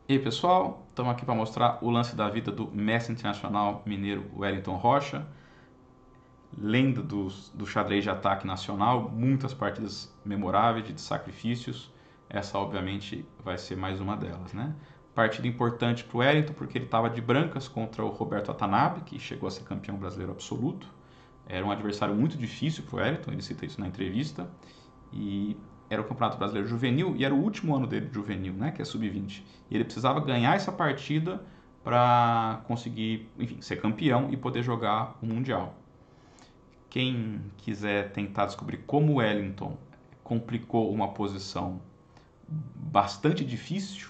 E aí, pessoal, estamos aqui para mostrar o lance da vida do mestre internacional mineiro Wellington Rocha, lenda do xadrez de ataque nacional, muitas partidas memoráveis de sacrifícios. Essa, obviamente, vai ser mais uma delas, né? Partida importante para o Wellington porque ele estava de brancas contra o Roberto Watanabe, que chegou a ser campeão brasileiro absoluto. Era um adversário muito difícil para o Wellington, ele cita isso na entrevista. E era o Campeonato Brasileiro Juvenil e era o último ano dele de juvenil, né, que é sub-20. E ele precisava ganhar essa partida para conseguir, enfim, ser campeão e poder jogar o Mundial. Quem quiser tentar descobrir como o Wellington complicou uma posição bastante difícil,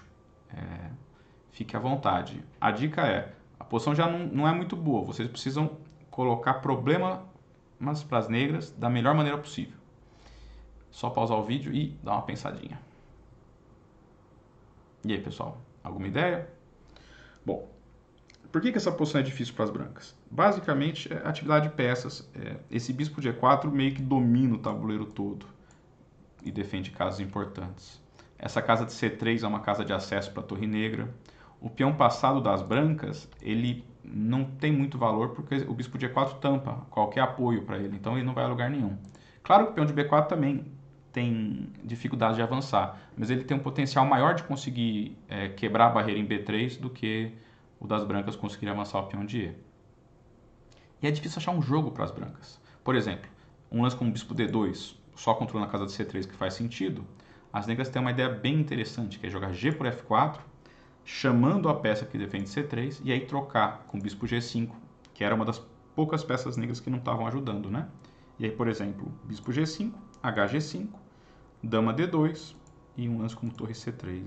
fique à vontade. A dica é, a posição já não é muito boa, vocês precisam colocar problemas para as negras da melhor maneira possível. Só pausar o vídeo e dar uma pensadinha. E aí, pessoal, alguma ideia? Bom, por que essa posição é difícil para as brancas? Basicamente, é atividade de peças. Esse bispo de E4 meio que domina o tabuleiro todo e defende casas importantes. Essa casa de C3 é uma casa de acesso para a Torre Negra. O peão passado das brancas, ele não tem muito valor porque o bispo de E4 tampa qualquer apoio para ele, então ele não vai a lugar nenhum. Claro que o peão de B4 também tem dificuldade de avançar, mas ele tem um potencial maior de conseguir quebrar a barreira em B3 do que o das brancas conseguir avançar o peão de E. E é difícil achar um jogo para as brancas. Por exemplo, um lance como o bispo D2, só controlando a casa de C3 que faz sentido, as negras têm uma ideia bem interessante, que é jogar G por F4, chamando a peça que defende C3 e aí trocar com o bispo G5, que era uma das poucas peças negras que não estavam ajudando, né? E aí, por exemplo, bispo G5, HG5, dama D2 e um lance como torre C3.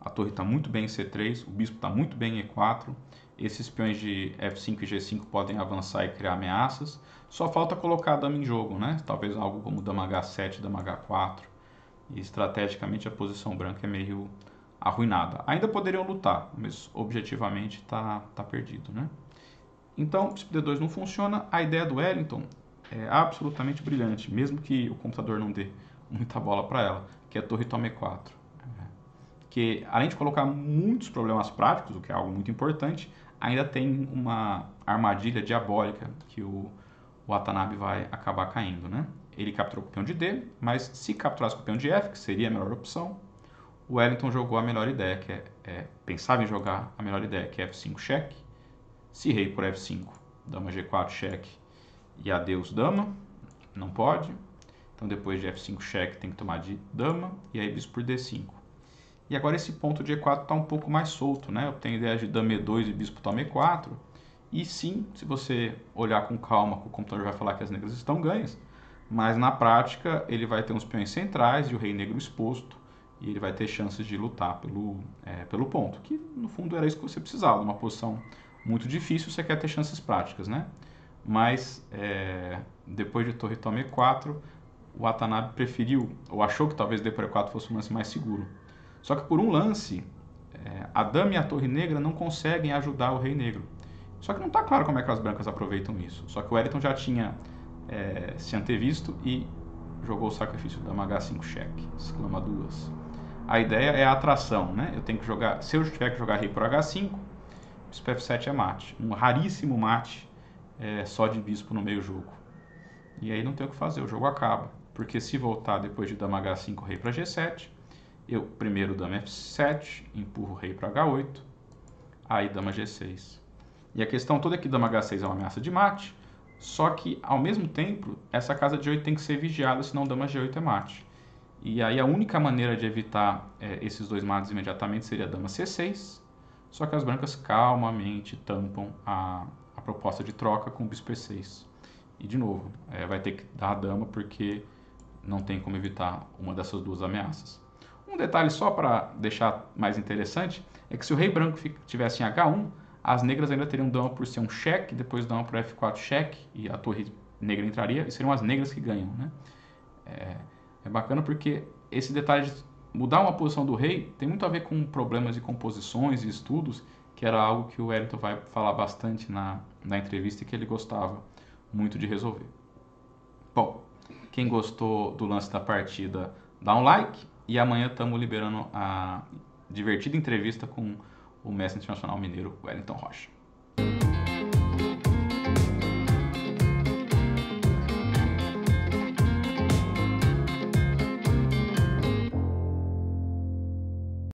A torre está muito bem em C3, o bispo está muito bem em E4. Esses peões de F5 e G5 podem avançar e criar ameaças. Só falta colocar a dama em jogo, né? Talvez algo como dama H7, dama H4. E estrategicamente a posição branca é meio arruinada. Ainda poderiam lutar, mas objetivamente tá perdido, né? Então, se D2 não funciona, a ideia do Wellington é absolutamente brilhante, mesmo que o computador não dê muita bola para ela, que é a torre toma E4. Que além de colocar muitos problemas práticos, o que é algo muito importante, ainda tem uma armadilha diabólica que o Watanabe vai acabar caindo, né? Ele capturou com o peão de D, mas se capturasse com o peão de F, que seria a melhor opção, o Wellington jogou a melhor ideia, que pensava em jogar a melhor ideia, que é F5 cheque. Se rei por F5, dama G4 cheque e adeus dama, não pode. Então depois de F5 cheque tem que tomar de dama e aí bispo por D5. E agora esse ponto de E4 está um pouco mais solto, né? Eu tenho ideia de dama E2 e bispo toma E4. E sim, se você olhar com calma, o computador vai falar que as negras estão ganhas, mas na prática ele vai ter uns peões centrais e o rei negro exposto, e ele vai ter chances de lutar pelo ponto, que no fundo era isso que você precisava, uma posição muito difícil, você quer ter chances práticas, né? Mas depois de torre toma E4, o Watanabe preferiu, ou achou que talvez d por E4 fosse um lance mais seguro. Só que por um lance, a dama e a torre negra não conseguem ajudar o rei negro. Só que não está claro como é que as brancas aproveitam isso. Só que o Wellington já tinha se antevisto e jogou o sacrifício dama H5 cheque, exclama duas. A ideia é a atração, né? Eu tenho que jogar, se eu tiver que jogar rei por H5, bispo F7 é mate. Um raríssimo mate só de bispo no meio jogo. E aí não tem o que fazer, o jogo acaba. Porque se voltar depois de dama H5, rei para G7, eu primeiro dama F7, empurro o rei para H8, aí dama G6. E a questão toda é que dama H6 é uma ameaça de mate, só que ao mesmo tempo essa casa de 8 tem que ser vigiada, senão dama G8 é mate. E aí a única maneira de evitar esses dois mates imediatamente seria dama C6, só que as brancas calmamente tampam a proposta de troca com o bispo E6. E de novo, vai ter que dar a dama porque não tem como evitar uma dessas duas ameaças. Um detalhe só para deixar mais interessante é que se o rei branco tivesse em H1, as negras ainda teriam dama por ser um cheque, depois dama por F4 cheque e a torre negra entraria e seriam as negras que ganham, né? É bacana porque esse detalhe de mudar uma posição do rei tem muito a ver com problemas de composições e estudos, que era algo que o Wellington vai falar bastante na entrevista e que ele gostava muito de resolver. Bom, quem gostou do lance da partida, dá um like e amanhã estamos liberando divertida entrevista com o mestre internacional mineiro Wellington Rocha.